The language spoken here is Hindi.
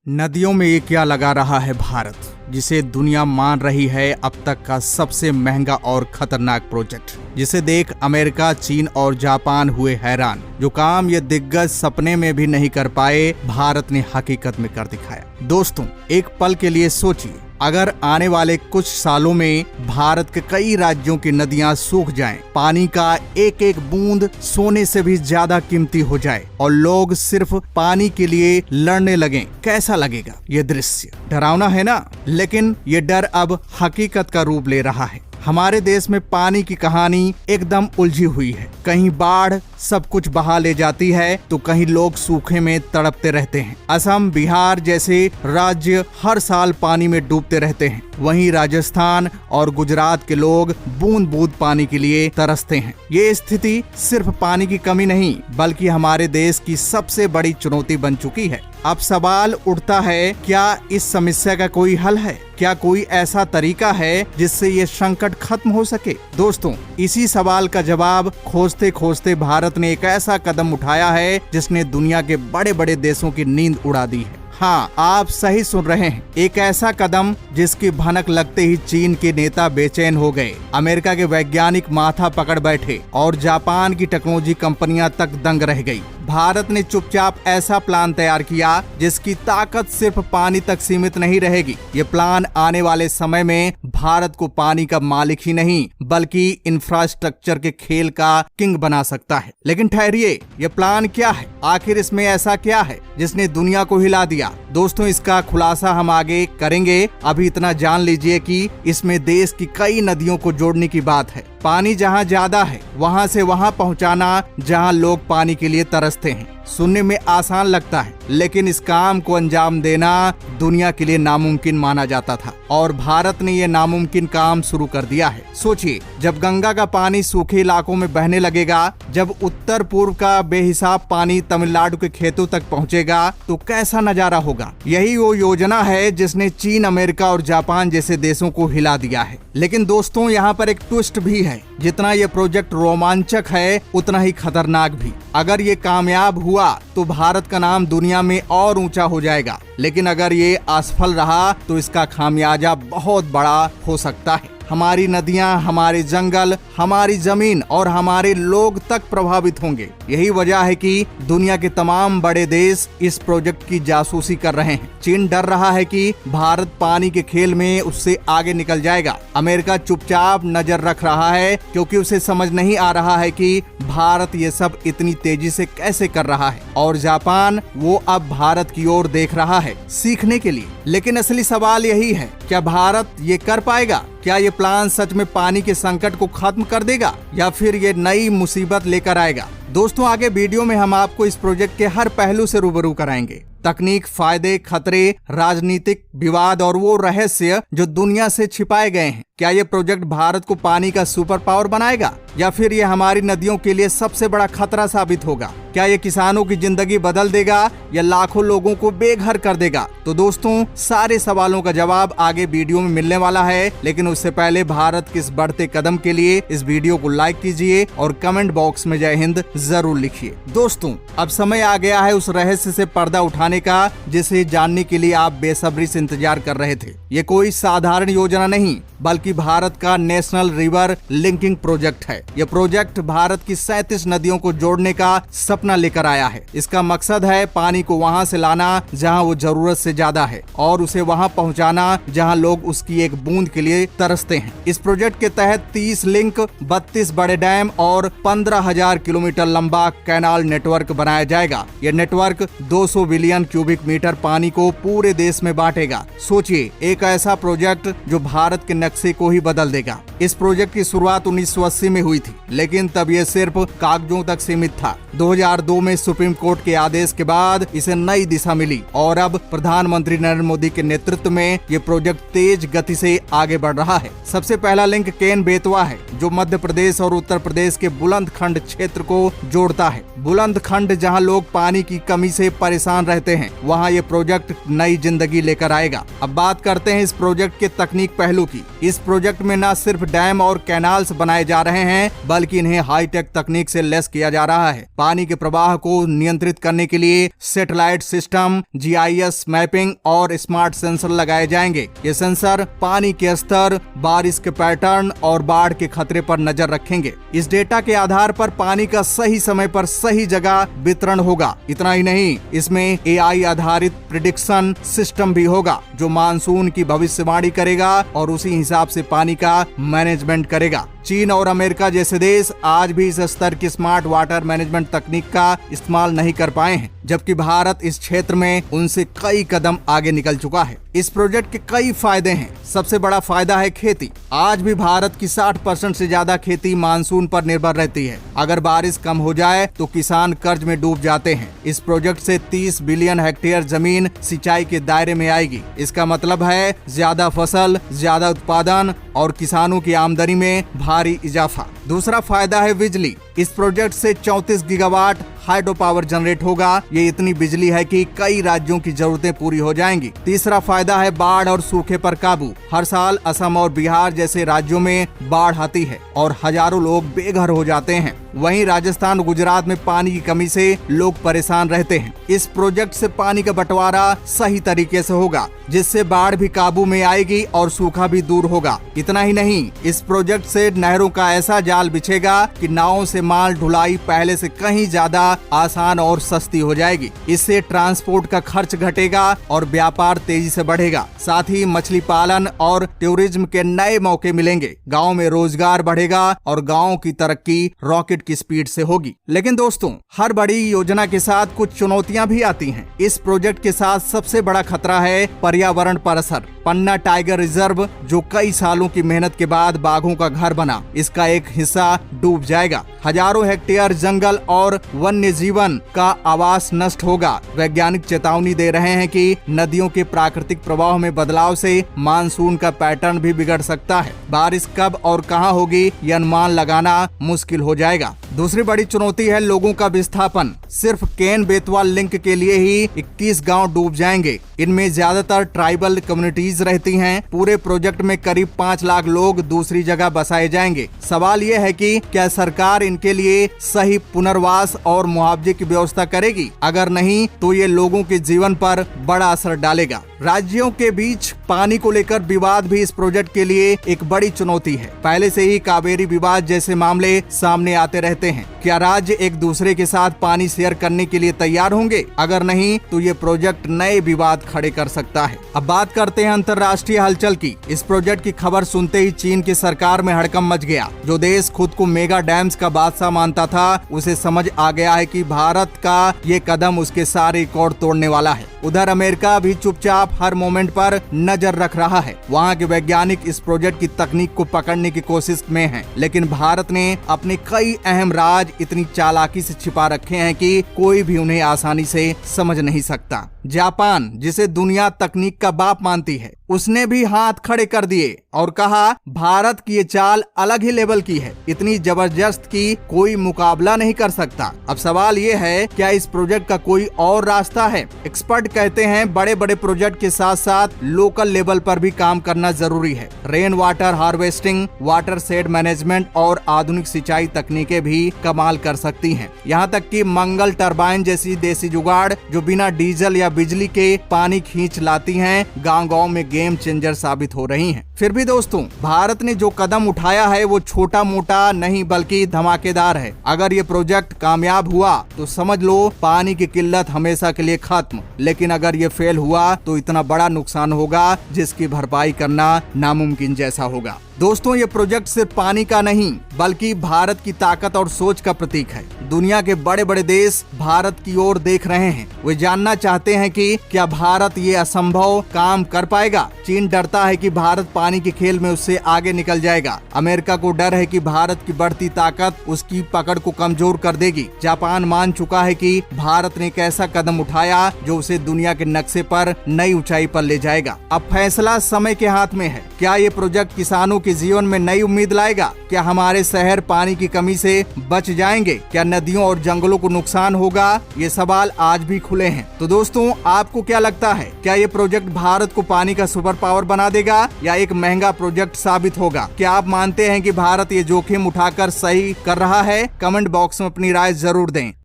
नदियों में ये क्या लगा रहा है भारत, जिसे दुनिया मान रही है अब तक का सबसे महंगा और खतरनाक प्रोजेक्ट, जिसे देख अमेरिका, चीन और जापान हुए हैरान। जो काम ये दिग्गज सपने में भी नहीं कर पाए, भारत ने हकीकत में कर दिखाया। दोस्तों, एक पल के लिए सोचिए, अगर आने वाले कुछ सालों में भारत के कई राज्यों की नदियां सूख जाएं, पानी का एक एक बूंद सोने से भी ज्यादा कीमती हो जाए और लोग सिर्फ पानी के लिए लड़ने लगें, कैसा लगेगा ये दृश्य? डरावना है ना? लेकिन ये डर अब हकीकत का रूप ले रहा है। हमारे देश में पानी की कहानी एकदम उलझी हुई है। कहीं बाढ़ सब कुछ बहा ले जाती है तो कहीं लोग सूखे में तड़पते रहते हैं। असम, बिहार जैसे राज्य हर साल पानी में डूबते रहते हैं। वहीं राजस्थान और गुजरात के लोग बूंद बूंद पानी के लिए तरसते हैं। ये स्थिति सिर्फ पानी की कमी नहीं, बल्कि हमारे देश की सबसे बड़ी चुनौती बन चुकी है। अब सवाल उठता है, क्या इस समस्या का कोई हल है? क्या कोई ऐसा तरीका है जिससे ये संकट खत्म हो सके? दोस्तों, इसी सवाल का जवाब खोजते खोजते भारत ने एक ऐसा कदम उठाया है जिसने दुनिया के बड़े बड़े देशों की नींद उड़ा दी है। हाँ, आप सही सुन रहे हैं, एक ऐसा कदम जिसकी भनक लगते ही चीन के नेता बेचैन हो गए, अमेरिका के वैज्ञानिक माथा पकड़ बैठे और जापान की टेक्नोलॉजी कंपनियां तक दंग रह गई। भारत ने चुपचाप ऐसा प्लान तैयार किया जिसकी ताकत सिर्फ पानी तक सीमित नहीं रहेगी। ये प्लान आने वाले समय में भारत को पानी का मालिक ही नहीं, बल्कि इंफ्रास्ट्रक्चर के खेल का किंग बना सकता है। लेकिन ठहरिए, ये प्लान क्या है? आखिर इसमें ऐसा क्या है जिसने दुनिया को हिला दिया? दोस्तों, इसका खुलासा हम आगे करेंगे। अभी इतना जान लीजिए कि इसमें देश की कई नदियों को जोड़ने की बात है। पानी जहाँ ज्यादा है, वहाँ से वहाँ पहुँचाना जहाँ लोग पानी के लिए तरसते हैं। सुनने में आसान लगता है, लेकिन इस काम को अंजाम देना दुनिया के लिए नामुमकिन माना जाता था और भारत ने ये नामुमकिन काम शुरू कर दिया है। सोचिए, जब गंगा का पानी सूखे इलाकों में बहने लगेगा, जब उत्तर पूर्व का बेहिसाब पानी तमिलनाडु के खेतों तक पहुंचेगा, तो कैसा नजारा होगा। यही वो योजना है जिसने चीन, अमेरिका और जापान जैसे देशों को हिला दिया है। लेकिन दोस्तों, यहाँ पर एक ट्विस्ट भी है। जितना ये प्रोजेक्ट रोमांचक है, उतना ही खतरनाक भी। अगर ये कामयाब हुआ तो भारत का नाम दुनिया में और ऊंचा हो जाएगा, लेकिन अगर ये असफल रहा तो इसका खामियाजा बहुत बड़ा हो सकता है। हमारी नदियां, हमारे जंगल, हमारी जमीन और हमारे लोग तक प्रभावित होंगे। यही वजह है कि दुनिया के तमाम बड़े देश इस प्रोजेक्ट की जासूसी कर रहे हैं। चीन डर रहा है कि भारत पानी के खेल में उससे आगे निकल जाएगा। अमेरिका चुपचाप नजर रख रहा है क्योंकि उसे समझ नहीं आ रहा है कि भारत ये सब इतनी तेजी से कैसे कर रहा है। और जापान, वो अब भारत की ओर देख रहा है सीखने के लिए। लेकिन असली सवाल यही है, क्या भारत ये कर पाएगा? क्या ये प्लान सच में पानी के संकट को खत्म कर देगा या फिर ये नई मुसीबत लेकर आएगा? दोस्तों, आगे वीडियो में हम आपको इस प्रोजेक्ट के हर पहलू से रूबरू कराएंगे। तकनीक, फायदे, खतरे, राजनीतिक विवाद और वो रहस्य जो दुनिया से छिपाए गए हैं। क्या ये प्रोजेक्ट भारत को पानी का सुपर पावर बनाएगा या फिर ये हमारी नदियों के लिए सबसे बड़ा खतरा साबित होगा? क्या ये किसानों की जिंदगी बदल देगा या लाखों लोगों को बेघर कर देगा? तो दोस्तों, सारे सवालों का जवाब आगे वीडियो में मिलने वाला है। लेकिन उससे पहले भारत के इस बढ़ते कदम के लिए इस वीडियो को लाइक कीजिए और कमेंट बॉक्स में जय हिंद जरूर लिखिए। दोस्तों, अब समय आ गया है उस रहस्य से पर्दा उठाने का जिसे जानने के लिए आप बेसब्री से इंतजार कर रहे थे। ये कोई साधारण योजना नहीं, बल्कि भारत का नेशनल रिवर लिंकिंग प्रोजेक्ट है। यह प्रोजेक्ट भारत की 37 नदियों को जोड़ने का सपना लेकर आया है। इसका मकसद है पानी को वहां से लाना जहां वो जरूरत से ज्यादा है और उसे वहां पहुंचाना जहां लोग उसकी एक बूंद के लिए तरसते हैं। इस प्रोजेक्ट के तहत 30 लिंक, 32 बड़े डैम और 15,000 किलोमीटर लंबा कैनाल नेटवर्क बनाया जाएगा। यह नेटवर्क 200 बिलियन क्यूबिक मीटर पानी को पूरे देश में बांटेगा। सोचिए, एक ऐसा प्रोजेक्ट जो भारत के नक्शे को ही बदल देगा। इस प्रोजेक्ट की शुरुआत 1980 में हुई थी, लेकिन तब ये सिर्फ कागजों तक सीमित था। 2002 में सुप्रीम कोर्ट के आदेश के बाद इसे नई दिशा मिली और अब प्रधानमंत्री नरेंद्र मोदी के नेतृत्व में ये प्रोजेक्ट तेज गति से आगे बढ़ रहा है। सबसे पहला लिंक केन बेतवा है, जो मध्य प्रदेश और उत्तर प्रदेश के बुलंदखंड क्षेत्र को जोड़ता है। बुलंदखंड जहां लोग पानी की कमी से परेशान रहते हैं, वहां ये प्रोजेक्ट नई जिंदगी लेकर आएगा। अब बात करते हैं इस प्रोजेक्ट के तकनीक पहलू की। इस प्रोजेक्ट में न सिर्फ डैम और कैनाल्स बनाए जा रहे हैं, बल्कि इन्हें हाईटेक तकनीक से लैस किया जा रहा है। पानी के प्रवाह को नियंत्रित करने के लिए सैटेलाइट सिस्टम, GIS मैपिंग और स्मार्ट सेंसर लगाए जाएंगे। ये सेंसर पानी के स्तर, बारिश के पैटर्न और बाढ़ के खतरे पर नजर रखेंगे। इस डेटा के आधार पर पानी का सही समय पर सही जगह वितरण होगा। इतना ही नहीं, इसमें AI आधारित प्रिडिक्शन सिस्टम भी होगा जो मानसून की भविष्यवाणी करेगा और उसी हिसाब से पानी का मैनेजमेंट करेगा। चीन और अमेरिका जैसे देश आज भी इस स्तर की स्मार्ट वाटर मैनेजमेंट तकनीक का इस्तेमाल नहीं कर पाए हैं, जबकि भारत इस क्षेत्र में उनसे कई कदम आगे निकल चुका है। इस प्रोजेक्ट के कई फायदे हैं। सबसे बड़ा फायदा है खेती। आज भी भारत की 60% से ज्यादा खेती मानसून पर निर्भर रहती है। अगर बारिश कम हो जाए तो किसान कर्ज में डूब जाते हैं। इस प्रोजेक्ट से 30 बिलियन हेक्टेयर जमीन सिंचाई के दायरे में आएगी। इसका मतलब है ज्यादा फसल, ज्यादा उत्पादन और किसानों की आमदनी में भारी इजाफा। दूसरा फायदा है बिजली। इस प्रोजेक्ट से 34 गीगावाट हाइड्रो पावर जनरेट होगा। ये इतनी बिजली है कि कई राज्यों की जरूरतें पूरी हो जाएंगी। तीसरा फायदा है बाढ़ और सूखे पर काबू। हर साल असम और बिहार जैसे राज्यों में बाढ़ आती है और हजारों लोग बेघर हो जाते हैं। वहीं राजस्थान, गुजरात में पानी की कमी से लोग परेशान रहते हैं। इस प्रोजेक्ट से पानी का बंटवारा सही तरीके से होगा, जिससे बाढ़ भी काबू में आएगी और सूखा भी दूर होगा। इतना ही नहीं, इस प्रोजेक्ट से नहरों का ऐसा जाल बिछेगा कि नावों से माल ढुलाई पहले से कहीं ज्यादा आसान और सस्ती हो जाएगी। इससे ट्रांसपोर्ट का खर्च घटेगा और व्यापार तेजी से बढ़ेगा। साथ ही मछली पालन और टूरिज्म के नए मौके मिलेंगे। गाँव में रोजगार बढ़ेगा और गाँव की तरक्की रॉकेट की स्पीड से होगी। लेकिन दोस्तों, हर बड़ी योजना के साथ कुछ चुनौतियां भी आती हैं। इस प्रोजेक्ट के साथ सबसे बड़ा खतरा है पर्यावरण पर असर। पन्ना टाइगर रिजर्व, जो कई सालों की मेहनत के बाद बाघों का घर बना, इसका एक हिस्सा डूब जाएगा। हजारों हेक्टेयर जंगल और वन्य जीवन का आवास नष्ट होगा। वैज्ञानिक चेतावनी दे रहे हैं कि नदियों के प्राकृतिक प्रवाह में बदलाव से मानसून का पैटर्न भी बिगड़ सकता है। बारिश कब और कहां होगी, ये अनुमान लगाना मुश्किल हो जाएगा। दूसरी बड़ी चुनौती है लोगों का विस्थापन। सिर्फ केन बेतवा लिंक के लिए ही 21 गांव डूब जाएंगे। इनमें ज्यादातर ट्राइबल कम्युनिटीज रहती हैं। पूरे प्रोजेक्ट में करीब 5 लाख लोग दूसरी जगह बसाए जाएंगे। सवाल ये है कि क्या सरकार इनके लिए सही पुनर्वास और मुआवजे की व्यवस्था करेगी? अगर नहीं तो ये लोगों के जीवन पर बड़ा असर डालेगा। राज्यों के बीच पानी को लेकर विवाद भी इस प्रोजेक्ट के लिए एक बड़ी चुनौती है। पहले से ही कावेरी विवाद जैसे मामले सामने आते रहते हैं। क्या राज्य एक दूसरे के साथ पानी शेयर करने के लिए तैयार होंगे? अगर नहीं तो ये प्रोजेक्ट नए विवाद खड़े कर सकता है। अब बात करते हैं अंतर्राष्ट्रीय हलचल की। इस प्रोजेक्ट की खबर सुनते ही चीन की सरकार में हड़कंप मच गया। जो देश खुद को मेगा डैम्स का बादशाह मानता था, उसे समझ आ गया है कि भारत का ये कदम उसके सारे रिकॉर्ड तोड़ने वाला है। उधर अमेरिका भी चुपचाप हर मोमेंट पर नजर रख रहा है। वहाँ के वैज्ञानिक इस प्रोजेक्ट की तकनीक को पकड़ने की कोशिश में हैं, लेकिन भारत ने अपने कई अहम राज इतनी चालाकी से छिपा रखे हैं कि कोई भी उन्हें आसानी से समझ नहीं सकता। जापान, जिसे दुनिया तकनीक का बाप मानती है, उसने भी हाथ खड़े कर दिए और कहा भारत की ये चाल अलग ही लेवल की है। इतनी जबरदस्त की कोई मुकाबला नहीं कर सकता। अब सवाल ये है, क्या इस प्रोजेक्ट का कोई और रास्ता है? एक्सपर्ट कहते हैं बड़े बड़े प्रोजेक्ट के साथ साथ लोकल लेवल पर भी काम करना जरूरी है। Rain water harvesting, water shade management और आधुनिक सिंचाई तकनीकें भी कमाल कर सकती हैं। यहाँ तक कि मंगल टरबाइन जैसी देसी जुगाड़ जो बिना डीजल या बिजली के पानी खींच लाती हैं, गांव-गांव में गेम चेंजर साबित हो रही हैं। फिर भी दोस्तों, भारत ने जो कदम उठाया है वो छोटा मोटा नहीं बल्कि धमाकेदार है। अगर ये प्रोजेक्ट कामयाब हुआ तो समझ लो पानी की किल्लत हमेशा के लिए खत्म। लेकिन अगर ये फेल हुआ तो इतना बड़ा नुकसान होगा जिसकी भरपाई करना नामुमकिन जैसा होगा। दोस्तों, ये प्रोजेक्ट सिर्फ पानी का नहीं बल्कि भारत की ताकत और सोच का प्रतीक है। दुनिया के बड़े बड़े देश भारत की ओर देख रहे हैं। वे जानना चाहते हैं कि क्या भारत ये असंभव काम कर पाएगा। चीन डरता है कि भारत पानी के खेल में उससे आगे निकल जाएगा। अमेरिका को डर है कि भारत की बढ़ती ताकत उसकी पकड़ को कमजोर कर देगी। जापान मान चुका है कि भारत ने एक ऐसा कदम उठाया जो उसे दुनिया के नक्शे पर नई ऊंचाई पर ले जाएगा। अब फैसला समय के हाथ में है। क्या ये प्रोजेक्ट किसानों के जीवन में नई उम्मीद लाएगा? क्या हमारे शहर पानी की कमी से बच जाएंगे? क्या नदियों और जंगलों को नुकसान होगा? ये सवाल आज भी खुले हैं। तो दोस्तों, दोस्तों, आपको क्या लगता है, क्या ये प्रोजेक्ट भारत को पानी का सुपर पावर बना देगा या एक महंगा प्रोजेक्ट साबित होगा? क्या आप मानते हैं कि भारत ये जोखिम उठाकर सही कर रहा है? कमेंट बॉक्स में अपनी राय जरूर दें।